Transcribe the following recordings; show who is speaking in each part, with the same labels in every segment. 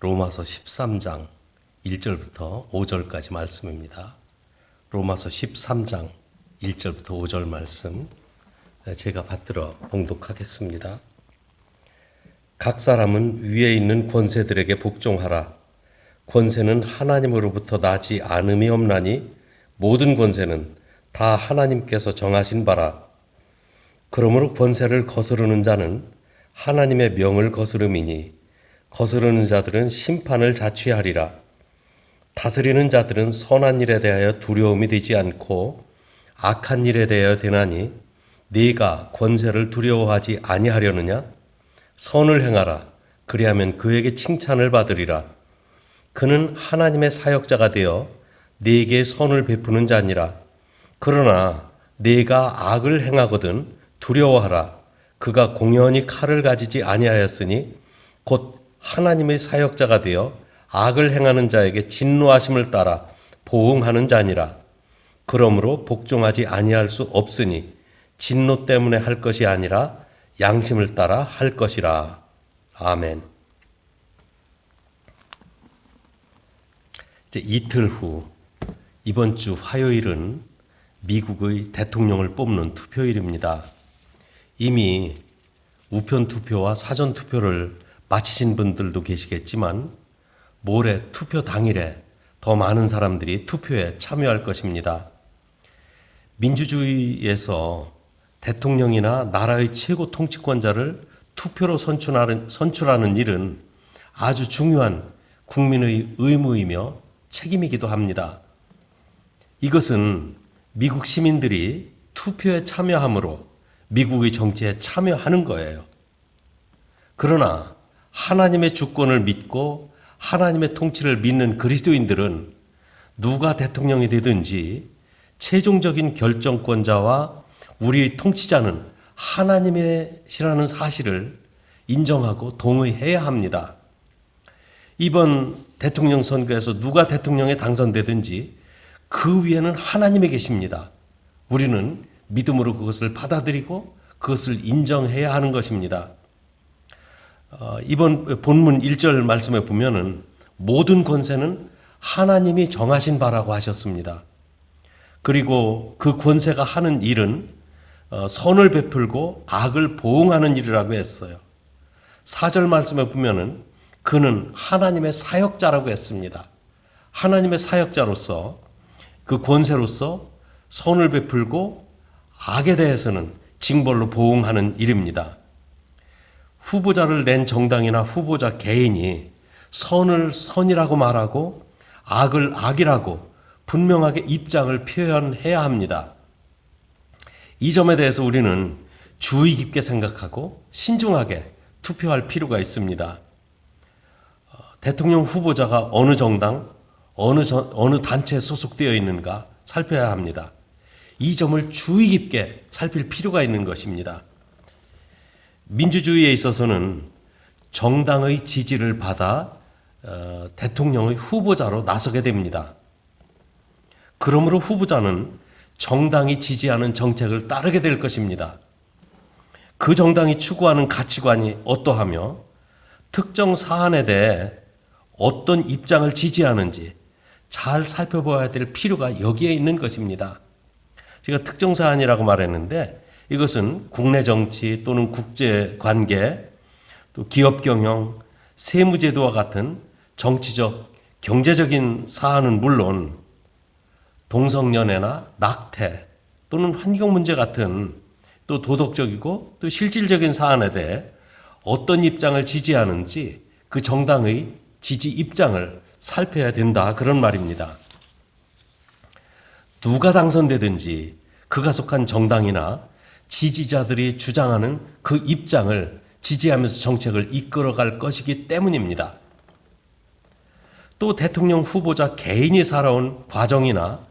Speaker 1: 로마서 13장 1절부터 5절까지 말씀입니다. 로마서 13장 1절부터 5절 말씀 제가 받들어 봉독하겠습니다. 각 사람은 위에 있는 권세들에게 복종하라. 권세는 하나님으로부터 나지 않음이 없나니 모든 권세는 다 하나님께서 정하신 바라. 그러므로 권세를 거스르는 자는 하나님의 명을 거스름이니 거스르는 자들은 심판을 자취하리라. 다스리는 자들은 선한 일에 대하여 두려움이 되지 않고 악한 일에 대하여 되나니 네가 권세를 두려워하지 아니하려느냐? 선을 행하라. 그리하면 그에게 칭찬을 받으리라. 그는 하나님의 사역자가 되어 네게 선을 베푸는 자니라. 그러나 네가 악을 행하거든 두려워하라. 그가 공연히 칼을 가지지 아니하였으니 곧 하나님의 사역자가 되어 악을 행하는 자에게 진노하심을 따라 보응하는 자니라. 그러므로 복종하지 아니할 수 없으니 진노 때문에 할 것이 아니라 양심을 따라 할 것이라. 아멘. 이제 이틀 후 이번 주 화요일은 미국의 대통령을 뽑는 투표일입니다. 이미 우편 투표와 사전 투표를 마치신 분들도 계시겠지만 모레 투표 당일에 더 많은 사람들이 투표에 참여할 것입니다. 민주주의에서 대통령이나 나라의 최고 통치권자를 투표로 선출하는 일은 아주 중요한 국민의 의무이며 책임이기도 합니다. 이것은 미국 시민들이 투표에 참여함으로 미국의 정치에 참여하는 거예요. 그러나 하나님의 주권을 믿고 하나님의 통치를 믿는 그리스도인들은 누가 대통령이 되든지 최종적인 결정권자와 우리 통치자는 하나님이시라는 사실을 인정하고 동의해야 합니다. 이번 대통령 선거에서 누가 대통령에 당선되든지 그 위에는 하나님이 계십니다. 우리는 믿음으로 그것을 받아들이고 그것을 인정해야 하는 것입니다. 이번 본문 1절 말씀에 보면은 모든 권세는 하나님이 정하신 바라고 하셨습니다. 그리고 그 권세가 하는 일은 선을 베풀고 악을 보응하는 일이라고 했어요. 4절 말씀에 보면은 그는 하나님의 사역자라고 했습니다. 하나님의 사역자로서 그 권세로서 선을 베풀고 악에 대해서는 징벌로 보응하는 일입니다. 후보자를 낸 정당이나 후보자 개인이 선을 선이라고 말하고 악을 악이라고 분명하게 입장을 표현해야 합니다. 이 점에 대해서 우리는 주의 깊게 생각하고 신중하게 투표할 필요가 있습니다. 대통령 후보자가 어느 정당, 어느 단체에 소속되어 있는가 살펴야 합니다. 이 점을 주의 깊게 살필 필요가 있는 것입니다. 민주주의에 있어서는 정당의 지지를 받아 대통령의 후보자로 나서게 됩니다. 그러므로 후보자는 정당이 지지하는 정책을 따르게 될 것입니다. 그 정당이 추구하는 가치관이 어떠하며 특정 사안에 대해 어떤 입장을 지지하는지 잘 살펴봐야 될 필요가 여기에 있는 것입니다. 제가 특정 사안이라고 말했는데 이것은 국내 정치 또는 국제 관계, 또 기업 경영, 세무제도와 같은 정치적, 경제적인 사안은 물론 동성연애나 낙태 또는 환경 문제 같은 또 도덕적이고 또 실질적인 사안에 대해 어떤 입장을 지지하는지 그 정당의 지지 입장을 살펴야 된다 그런 말입니다. 누가 당선되든지 그가 속한 정당이나 지지자들이 주장하는 그 입장을 지지하면서 정책을 이끌어갈 것이기 때문입니다. 또 대통령 후보자 개인이 살아온 과정이나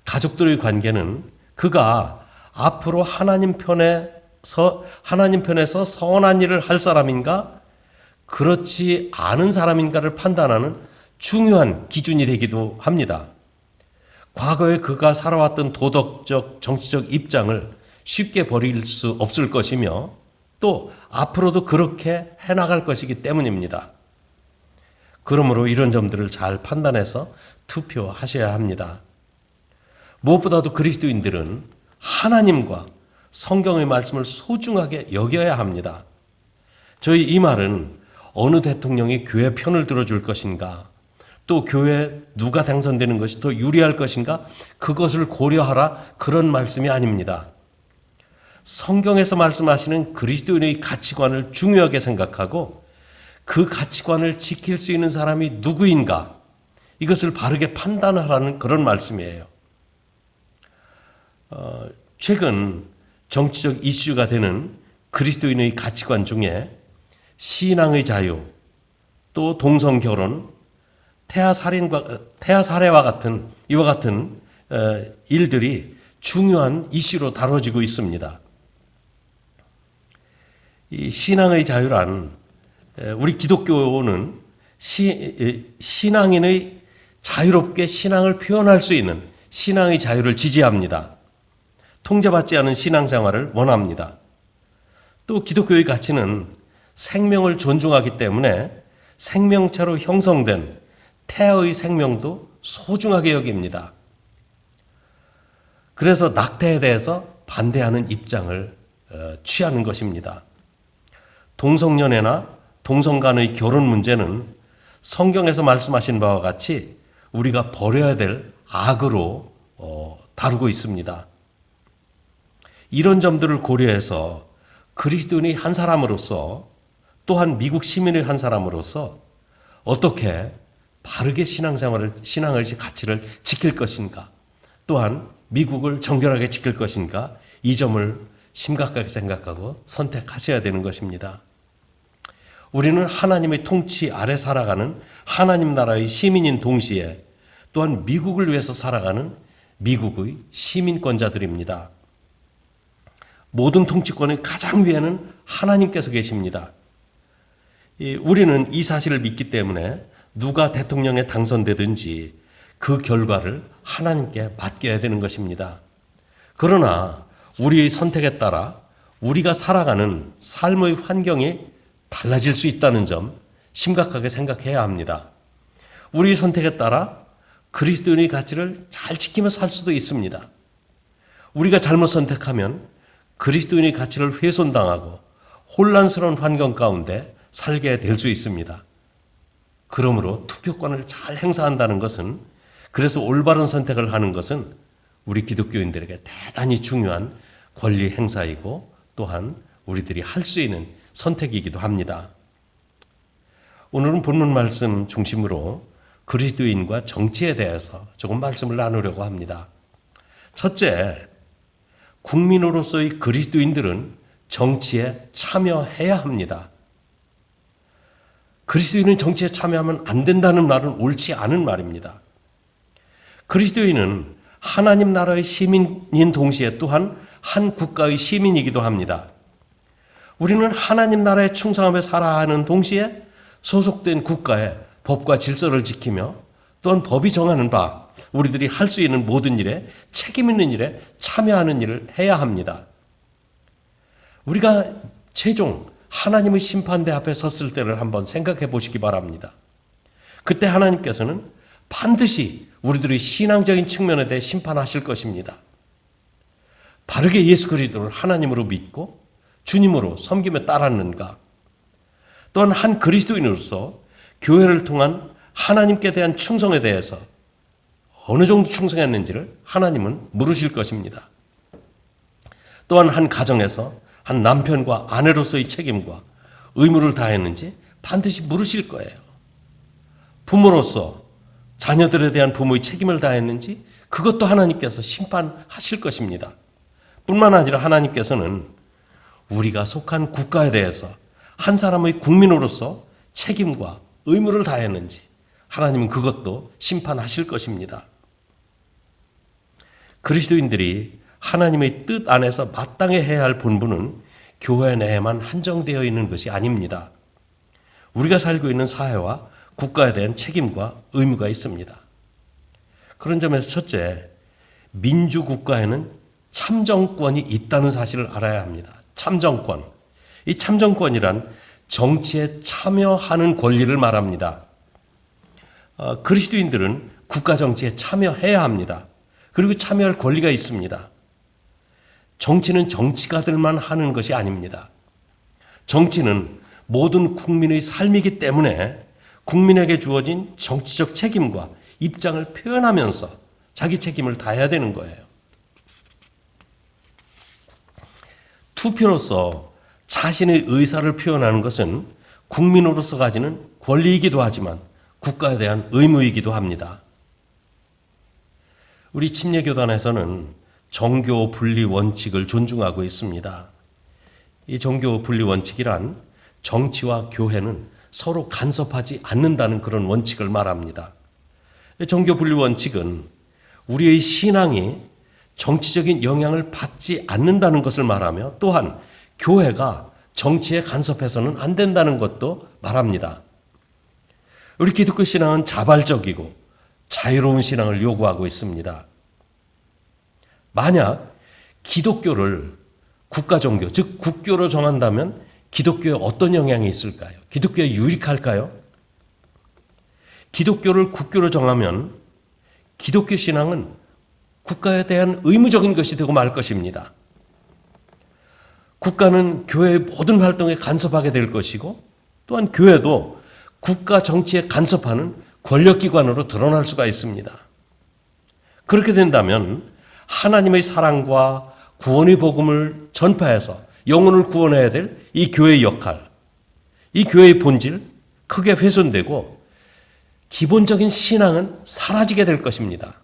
Speaker 1: 가족들의 관계는 그가 앞으로 하나님 편에서 선한 일을 할 사람인가 그렇지 않은 사람인가를 판단하는 중요한 기준이 되기도 합니다. 과거에 그가 살아왔던 도덕적, 정치적 입장을 쉽게 버릴 수 없을 것이며 또 앞으로도 그렇게 해나갈 것이기 때문입니다. 그러므로 이런 점들을 잘 판단해서 투표하셔야 합니다. 무엇보다도 그리스도인들은 하나님과 성경의 말씀을 소중하게 여겨야 합니다. 저희 이 말은 어느 대통령이 교회 편을 들어줄 것인가, 또 교회에 누가 당선되는 것이 더 유리할 것인가, 그것을 고려하라, 그런 말씀이 아닙니다. 성경에서 말씀하시는 그리스도인의 가치관을 중요하게 생각하고 그 가치관을 지킬 수 있는 사람이 누구인가, 이것을 바르게 판단하라는 그런 말씀이에요. 최근 정치적 이슈가 되는 그리스도인의 가치관 중에 신앙의 자유, 또 동성결혼, 태아살해와 같은 이와 같은 일들이 중요한 이슈로 다뤄지고 있습니다. 이 신앙의 자유란, 우리 기독교는 신앙인의 자유롭게 신앙을 표현할 수 있는 신앙의 자유를 지지합니다. 통제받지 않은 신앙생활을 원합니다. 또 기독교의 가치는 생명을 존중하기 때문에 생명체로 형성된 태아의 생명도 소중하게 여깁니다. 그래서 낙태에 대해서 반대하는 입장을 취하는 것입니다. 동성연애나 동성 간의 결혼 문제는 성경에서 말씀하신 바와 같이 우리가 버려야 될 악으로 다루고 있습니다. 이런 점들을 고려해서 그리스도인의 한 사람으로서, 또한 미국 시민의 한 사람으로서 어떻게 바르게 신앙의 가치를 지킬 것인가, 또한 미국을 정결하게 지킬 것인가, 이 점을 심각하게 생각하고 선택하셔야 되는 것입니다. 우리는 하나님의 통치 아래 살아가는 하나님 나라의 시민인 동시에 또한 미국을 위해서 살아가는 미국의 시민권자들입니다. 모든 통치권의 가장 위에는 하나님께서 계십니다. 우리는 이 사실을 믿기 때문에 누가 대통령에 당선되든지 그 결과를 하나님께 맡겨야 되는 것입니다. 그러나 우리의 선택에 따라 우리가 살아가는 삶의 환경이 달라질 수 있다는 점 심각하게 생각해야 합니다. 우리의 선택에 따라 그리스도인의 가치를 잘 지키며 살 수도 있습니다. 우리가 잘못 선택하면 그리스도인의 가치를 훼손당하고 혼란스러운 환경 가운데 살게 될 수 있습니다. 그러므로 투표권을 잘 행사한다는 것은, 그래서 올바른 선택을 하는 것은 우리 기독교인들에게 대단히 중요한 권리 행사이고 또한 우리들이 할 수 있는 선택이기도 합니다. 오늘은 본문 말씀 중심으로 그리스도인과 정치에 대해서 조금 말씀을 나누려고 합니다. 첫째, 국민으로서의 그리스도인들은 정치에 참여해야 합니다. 그리스도인은 정치에 참여하면 안 된다는 말은 옳지 않은 말입니다. 그리스도인은 하나님 나라의 시민인 동시에 또한 한 국가의 시민이기도 합니다. 우리는 하나님 나라에 충성하며 살아야 하는 동시에 소속된 국가의 법과 질서를 지키며 또한 법이 정하는 바 우리들이 할 수 있는 모든 일에, 책임 있는 일에 참여하는 일을 해야 합니다. 우리가 최종 하나님의 심판대 앞에 섰을 때를 한번 생각해 보시기 바랍니다. 그때 하나님께서는 반드시 우리들의 신앙적인 측면에 대해 심판하실 것입니다. 바르게 예수 그리스도를 하나님으로 믿고 주님으로 섬기며 따랐는가, 또한 한 그리스도인으로서 교회를 통한 하나님께 대한 충성에 대해서 어느 정도 충성했는지를 하나님은 물으실 것입니다. 또한 한 가정에서 한 남편과 아내로서의 책임과 의무를 다했는지 반드시 물으실 거예요. 부모로서 자녀들에 대한 부모의 책임을 다했는지 그것도 하나님께서 심판하실 것입니다. 뿐만 아니라 하나님께서는 우리가 속한 국가에 대해서 한 사람의 국민으로서 책임과 의무를 다했는지 하나님은 그것도 심판하실 것입니다. 그리스도인들이 하나님의 뜻 안에서 마땅히 해야 할 본분은 교회 내에만 한정되어 있는 것이 아닙니다. 우리가 살고 있는 사회와 국가에 대한 책임과 의무가 있습니다. 그런 점에서 첫째, 민주국가에는 참정권이 있다는 사실을 알아야 합니다. 참정권. 이 참정권이란 정치에 참여하는 권리를 말합니다. 그리스도인들은 국가 정치에 참여해야 합니다. 그리고 참여할 권리가 있습니다. 정치는 정치가들만 하는 것이 아닙니다. 정치는 모든 국민의 삶이기 때문에 국민에게 주어진 정치적 책임과 입장을 표현하면서 자기 책임을 다해야 되는 거예요. 투표로서 자신의 의사를 표현하는 것은 국민으로서 가지는 권리이기도 하지만 국가에 대한 의무이기도 합니다. 우리 침례교단에서는 정교 분리 원칙을 존중하고 있습니다. 이 정교 분리 원칙이란 정치와 교회는 서로 간섭하지 않는다는 그런 원칙을 말합니다. 정교 분리 원칙은 우리의 신앙이 정치적인 영향을 받지 않는다는 것을 말하며 또한 교회가 정치에 간섭해서는 안 된다는 것도 말합니다. 우리 기독교 신앙은 자발적이고 자유로운 신앙을 요구하고 있습니다. 만약 기독교를 국가 종교, 즉 국교로 정한다면 기독교에 어떤 영향이 있을까요? 기독교에 유익할까요? 기독교를 국교로 정하면 기독교 신앙은 국가에 대한 의무적인 것이 되고 말 것입니다. 국가는 교회의 모든 활동에 간섭하게 될 것이고 또한 교회도 국가 정치에 간섭하는 권력기관으로 드러날 수가 있습니다. 그렇게 된다면 하나님의 사랑과 구원의 복음을 전파해서 영혼을 구원해야 될 이 교회의 역할, 이 교회의 본질 크게 훼손되고 기본적인 신앙은 사라지게 될 것입니다.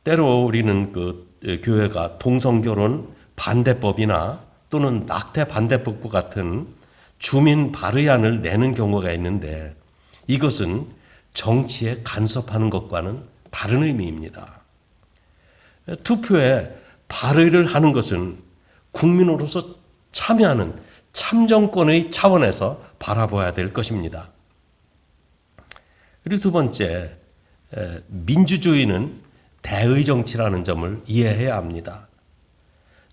Speaker 1: 때로 우리는 교회가 동성결혼 반대법이나 또는 낙태 반대법과 같은 주민 발의안을 내는 경우가 있는데 이것은 정치에 간섭하는 것과는 다른 의미입니다. 투표에 발의를 하는 것은 국민으로서 참여하는 참정권의 차원에서 바라봐야 될 것입니다. 그리고 두 번째, 민주주의는 대의 정치라는 점을 이해해야 합니다.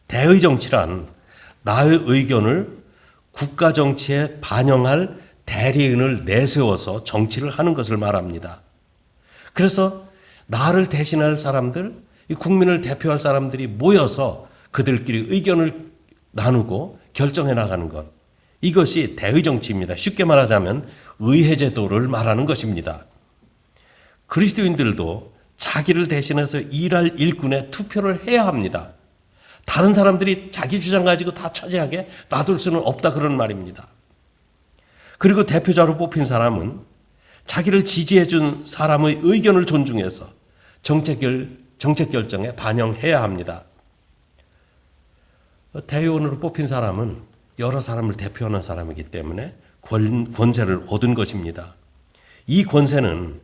Speaker 1: 대의 정치란 나의 의견을 국가 정치에 반영할 대리인을 내세워서 정치를 하는 것을 말합니다. 그래서 나를 대신할 사람들, 이 국민을 대표할 사람들이 모여서 그들끼리 의견을 나누고 결정해 나가는 것. 이것이 대의 정치입니다. 쉽게 말하자면 의회제도를 말하는 것입니다. 그리스도인들도 자기를 대신해서 일할 일꾼에 투표를 해야 합니다. 다른 사람들이 자기 주장 가지고 다 차지하게 놔둘 수는 없다 그런 말입니다. 그리고 대표자로 뽑힌 사람은 자기를 지지해 준 사람의 의견을 존중해서 정책 결정에 반영해야 합니다. 대의원으로 뽑힌 사람은 여러 사람을 대표하는 사람이기 때문에 권세를 얻은 것입니다. 이 권세는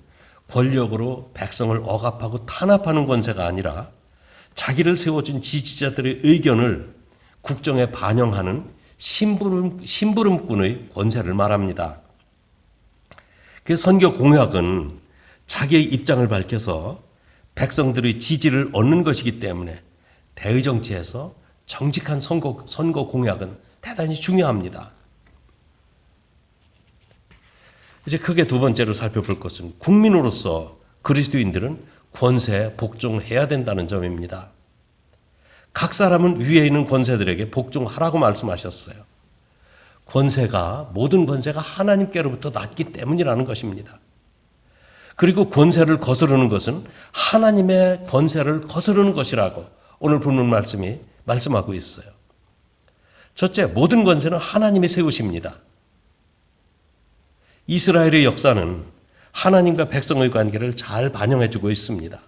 Speaker 1: 권력으로 백성을 억압하고 탄압하는 권세가 아니라 자기를 세워준 지지자들의 의견을 국정에 반영하는 심부름꾼의 권세를 말합니다. 그 선거 공약은 자기의 입장을 밝혀서 백성들의 지지를 얻는 것이기 때문에 대의 정치에서 정직한 선거 공약은 대단히 중요합니다. 이제 크게 두 번째로 살펴볼 것은 국민으로서 그리스도인들은 권세에 복종해야 된다는 점입니다. 각 사람은 위에 있는 권세들에게 복종하라고 말씀하셨어요. 모든 권세가 하나님께로부터 났기 때문이라는 것입니다. 그리고 권세를 거스르는 것은 하나님의 권세를 거스르는 것이라고 오늘 본문 말씀이 말씀하고 있어요. 첫째, 모든 권세는 하나님이 세우십니다. 이스라엘의 역사는 하나님과 백성의 관계를 잘 반영해주고 있습니다.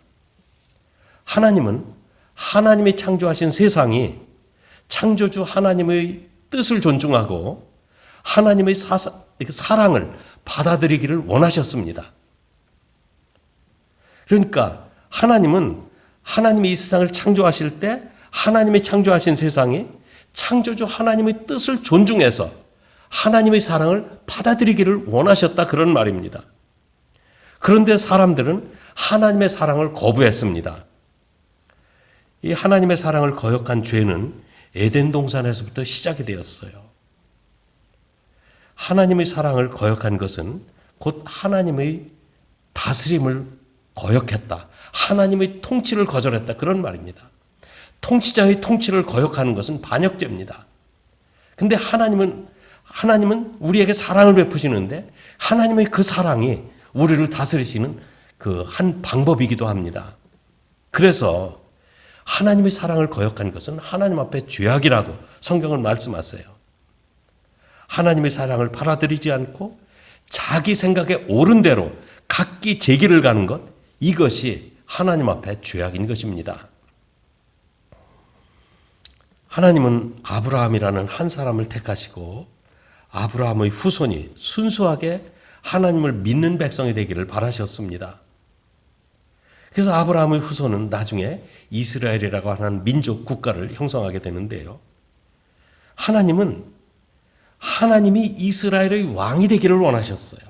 Speaker 1: 하나님은 하나님이 창조하신 세상이 창조주 하나님의 뜻을 존중하고 하나님의 사랑을 받아들이기를 원하셨습니다. 그러니까 하나님이 이 세상을 창조하실 때 하나님이 창조하신 세상이 창조주 하나님의 뜻을 존중해서 하나님의 사랑을 받아들이기를 원하셨다 그런 말입니다. 그런데 사람들은 하나님의 사랑을 거부했습니다. 이 하나님의 사랑을 거역한 죄는 에덴 동산에서부터 시작이 되었어요. 하나님의 사랑을 거역한 것은 곧 하나님의 다스림을 거역했다. 하나님의 통치를 거절했다. 그런 말입니다. 통치자의 통치를 거역하는 것은 반역죄입니다. 근데 하나님은 우리에게 사랑을 베푸시는데 하나님의 그 사랑이 우리를 다스리시는 그 한 방법이기도 합니다. 그래서 하나님의 사랑을 거역한 것은 하나님 앞에 죄악이라고 성경은 말씀하세요. 하나님의 사랑을 받아들이지 않고 자기 생각에 옳은 대로 각기 제 길을 가는 것, 이것이 하나님 앞에 죄악인 것입니다. 하나님은 아브라함이라는 한 사람을 택하시고 아브라함의 후손이 순수하게 하나님을 믿는 백성이 되기를 바라셨습니다. 그래서 아브라함의 후손은 나중에 이스라엘이라고 하는 민족 국가를 형성하게 되는데요. 하나님이 이스라엘의 왕이 되기를 원하셨어요.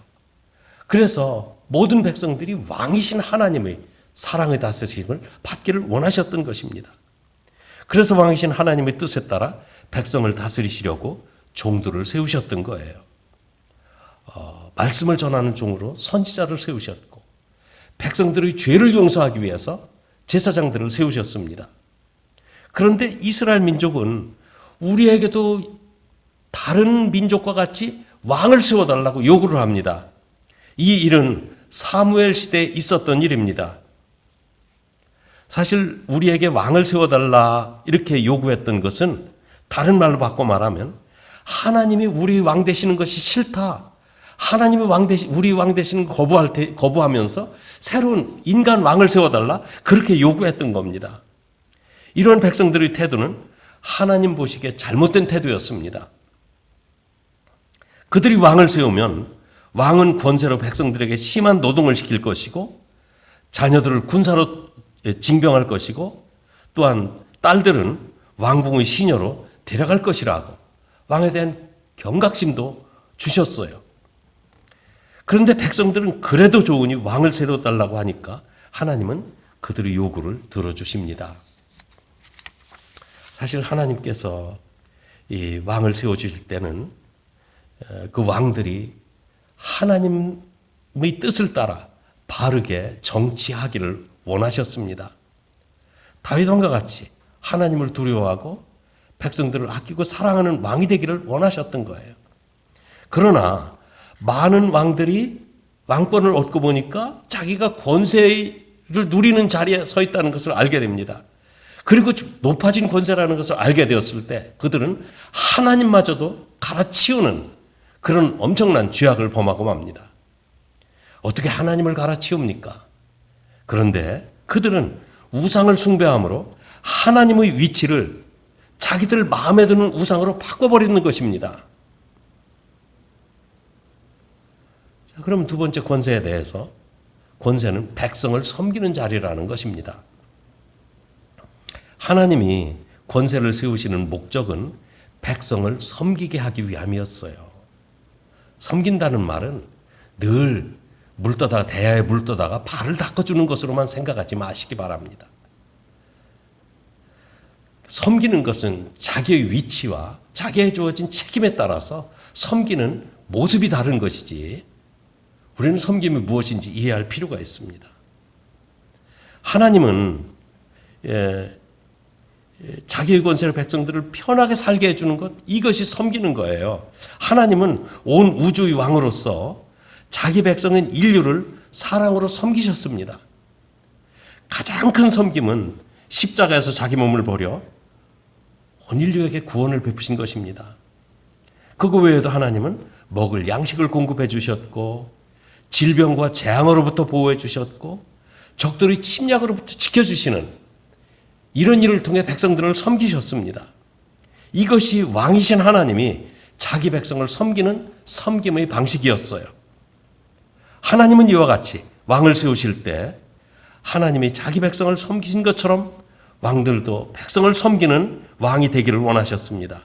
Speaker 1: 그래서 모든 백성들이 왕이신 하나님의 사랑의 다스림을 받기를 원하셨던 것입니다. 그래서 왕이신 하나님의 뜻에 따라 백성을 다스리시려고 종들을 세우셨던 거예요. 말씀을 전하는 종으로 선지자를 세우셨고 백성들의 죄를 용서하기 위해서 제사장들을 세우셨습니다. 그런데 이스라엘 민족은 우리에게도 다른 민족과 같이 왕을 세워달라고 요구를 합니다. 이 일은 사무엘 시대에 있었던 일입니다. 사실 우리에게 왕을 세워달라 이렇게 요구했던 것은 다른 말로 바꿔 말하면 하나님이 우리 왕 되시는 것이 싫다. 하나님이 우리 왕 되시는 거 거부하면서 새로운 인간 왕을 세워달라 그렇게 요구했던 겁니다. 이런 백성들의 태도는 하나님 보시기에 잘못된 태도였습니다. 그들이 왕을 세우면 왕은 권세로 백성들에게 심한 노동을 시킬 것이고 자녀들을 군사로 징병할 것이고 또한 딸들은 왕궁의 시녀로 데려갈 것이라고 왕에 대한 경각심도 주셨어요. 그런데 백성들은 그래도 좋으니 왕을 세워달라고 하니까 하나님은 그들의 요구를 들어주십니다. 사실 하나님께서 이 왕을 세워주실 때는 그 왕들이 하나님의 뜻을 따라 바르게 정치하기를 원하셨습니다. 다윗 왕과 같이 하나님을 두려워하고 백성들을 아끼고 사랑하는 왕이 되기를 원하셨던 거예요. 그러나 많은 왕들이 왕권을 얻고 보니까 자기가 권세를 누리는 자리에 서 있다는 것을 알게 됩니다. 그리고 높아진 권세라는 것을 알게 되었을 때 그들은 하나님마저도 갈아치우는 그런 엄청난 죄악을 범하고 맙니다. 어떻게 하나님을 갈아치웁니까? 그런데 그들은 우상을 숭배함으로 하나님의 위치를 자기들 마음에 드는 우상으로 바꿔버리는 것입니다. 자, 그럼 두 번째 권세에 대해서 권세는 백성을 섬기는 자리라는 것입니다. 하나님이 권세를 세우시는 목적은 백성을 섬기게 하기 위함이었어요. 섬긴다는 말은 늘 대야에 물 떠다가 발을 닦아주는 것으로만 생각하지 마시기 바랍니다. 섬기는 것은 자기의 위치와 자기에 주어진 책임에 따라서 섬기는 모습이 다른 것이지 우리는 섬김이 무엇인지 이해할 필요가 있습니다. 하나님은 자기의 권세를 백성들을 편하게 살게 해주는 것, 이것이 섬기는 거예요. 하나님은 온 우주의 왕으로서 자기 백성인 인류를 사랑으로 섬기셨습니다. 가장 큰 섬김은 십자가에서 자기 몸을 버려 온 인류에게 구원을 베푸신 것입니다. 그거 외에도 하나님은 먹을 양식을 공급해 주셨고 질병과 재앙으로부터 보호해 주셨고 적들의 침략으로부터 지켜주시는 이런 일을 통해 백성들을 섬기셨습니다. 이것이 왕이신 하나님이 자기 백성을 섬기는 섬김의 방식이었어요. 하나님은 이와 같이 왕을 세우실 때 하나님이 자기 백성을 섬기신 것처럼 왕들도 백성을 섬기는 왕이 되기를 원하셨습니다.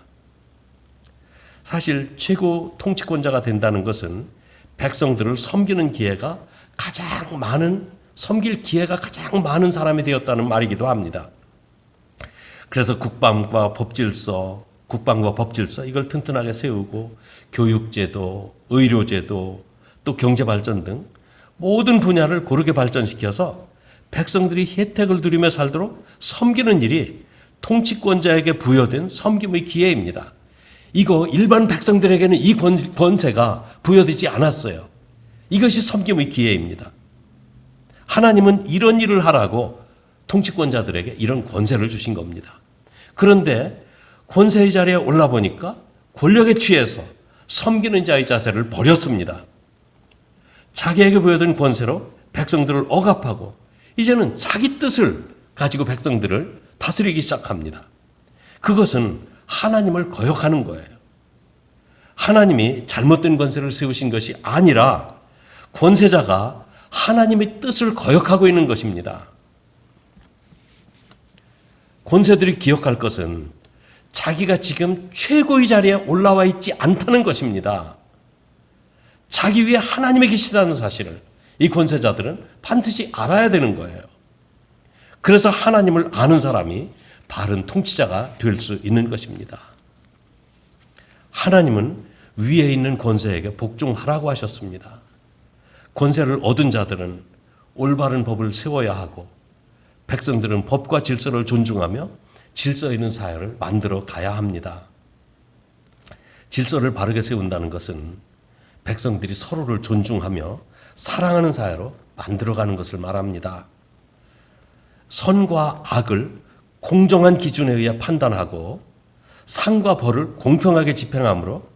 Speaker 1: 사실 최고 통치권자가 된다는 것은 백성들을 섬기는 기회가 섬길 기회가 가장 많은 사람이 되었다는 말이기도 합니다. 그래서 국방과 법질서, 국방과 법질서 이걸 튼튼하게 세우고 교육제도, 의료제도, 또 경제발전 등 모든 분야를 고르게 발전시켜서 백성들이 혜택을 누리며 살도록 섬기는 일이 통치권자에게 부여된 섬김의 기회입니다. 이거 일반 백성들에게는 이 권세가 부여되지 않았어요. 이것이 섬김의 기회입니다. 하나님은 이런 일을 하라고 통치권자들에게 이런 권세를 주신 겁니다. 그런데 권세의 자리에 올라보니까 권력에 취해서 섬기는 자의 자세를 버렸습니다. 자기에게 부여된 권세로 백성들을 억압하고 이제는 자기 뜻을 가지고 백성들을 다스리기 시작합니다. 그것은 하나님을 거역하는 거예요. 하나님이 잘못된 권세를 세우신 것이 아니라 권세자가 하나님의 뜻을 거역하고 있는 것입니다. 권세들이 기억할 것은 자기가 지금 최고의 자리에 올라와 있지 않다는 것입니다. 자기 위에 하나님이 계시다는 사실을 이 권세자들은 반드시 알아야 되는 거예요. 그래서 하나님을 아는 사람이 바른 통치자가 될 수 있는 것입니다. 하나님은 위에 있는 권세에게 복종하라고 하셨습니다. 권세를 얻은 자들은 올바른 법을 세워야 하고 백성들은 법과 질서를 존중하며 질서 있는 사회를 만들어 가야 합니다. 질서를 바르게 세운다는 것은 백성들이 서로를 존중하며 사랑하는 사회로 만들어가는 것을 말합니다. 선과 악을 공정한 기준에 의해 판단하고 상과 벌을 공평하게 집행함으로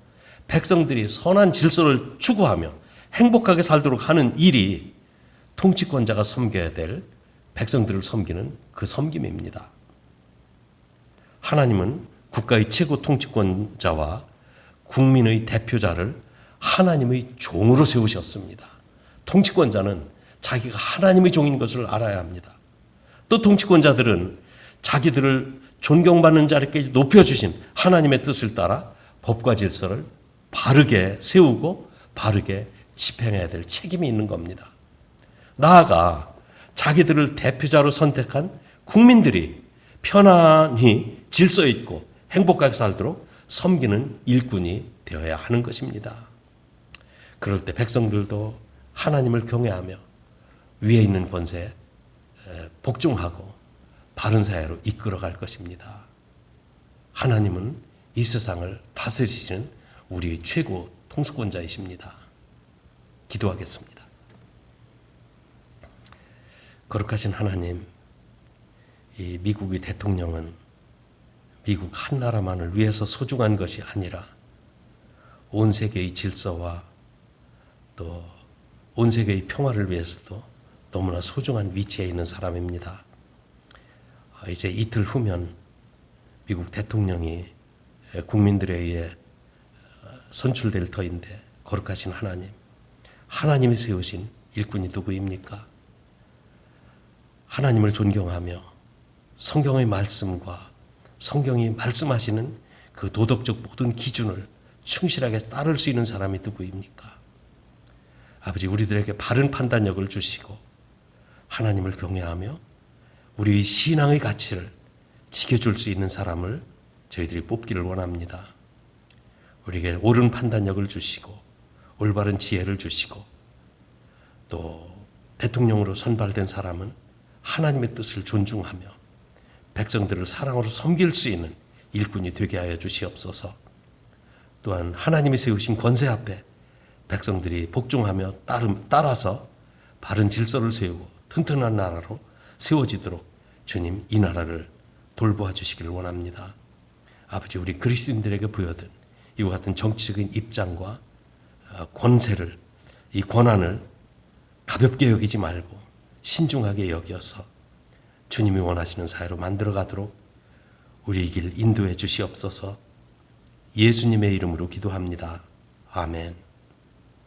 Speaker 1: 백성들이 선한 질서를 추구하며 행복하게 살도록 하는 일이 통치권자가 섬겨야 될 백성들을 섬기는 그 섬김입니다. 하나님은 국가의 최고 통치권자와 국민의 대표자를 하나님의 종으로 세우셨습니다. 통치권자는 자기가 하나님의 종인 것을 알아야 합니다. 또 통치권자들은 자기들을 존경받는 자리까지 높여주신 하나님의 뜻을 따라 법과 질서를 바르게 세우고 바르게 집행해야 될 책임이 있는 겁니다. 나아가 자기들을 대표자로 선택한 국민들이 편안히 질서 있고 행복하게 살도록 섬기는 일꾼이 되어야 하는 것입니다. 그럴 때 백성들도 하나님을 경외하며 위에 있는 권세에 복종하고 바른 사회로 이끌어갈 것입니다. 하나님은 이 세상을 다스리시는 우리의 최고 통수권자이십니다. 기도하겠습니다. 거룩하신 하나님, 이 미국의 대통령은 미국 한 나라만을 위해서 소중한 것이 아니라 온 세계의 질서와 또 온 세계의 평화를 위해서도 너무나 소중한 위치에 있는 사람입니다. 이제 이틀 후면 미국 대통령이 국민들에 의해 선출될 터인데 거룩하신 하나님, 하나님이 세우신 일꾼이 누구입니까? 하나님을 존경하며 성경의 말씀과 성경이 말씀하시는 그 도덕적 모든 기준을 충실하게 따를 수 있는 사람이 누구입니까? 아버지, 우리들에게 바른 판단력을 주시고 하나님을 경외하며 우리의 신앙의 가치를 지켜줄 수 있는 사람을 저희들이 뽑기를 원합니다. 우리에게 옳은 판단력을 주시고 올바른 지혜를 주시고 또 대통령으로 선발된 사람은 하나님의 뜻을 존중하며 백성들을 사랑으로 섬길 수 있는 일꾼이 되게 하여 주시옵소서. 또한 하나님이 세우신 권세 앞에 백성들이 복종하며 따라서 바른 질서를 세우고 튼튼한 나라로 세워지도록 주님 이 나라를 돌보아 주시기를 원합니다. 아버지, 우리 그리스도인들에게 부여된 이와 같은 정치적인 입장과 권세를, 이 권한을 가볍게 여기지 말고 신중하게 여겨서 주님이 원하시는 사회로 만들어가도록 우리 길 인도해 주시옵소서. 예수님의 이름으로 기도합니다. 아멘.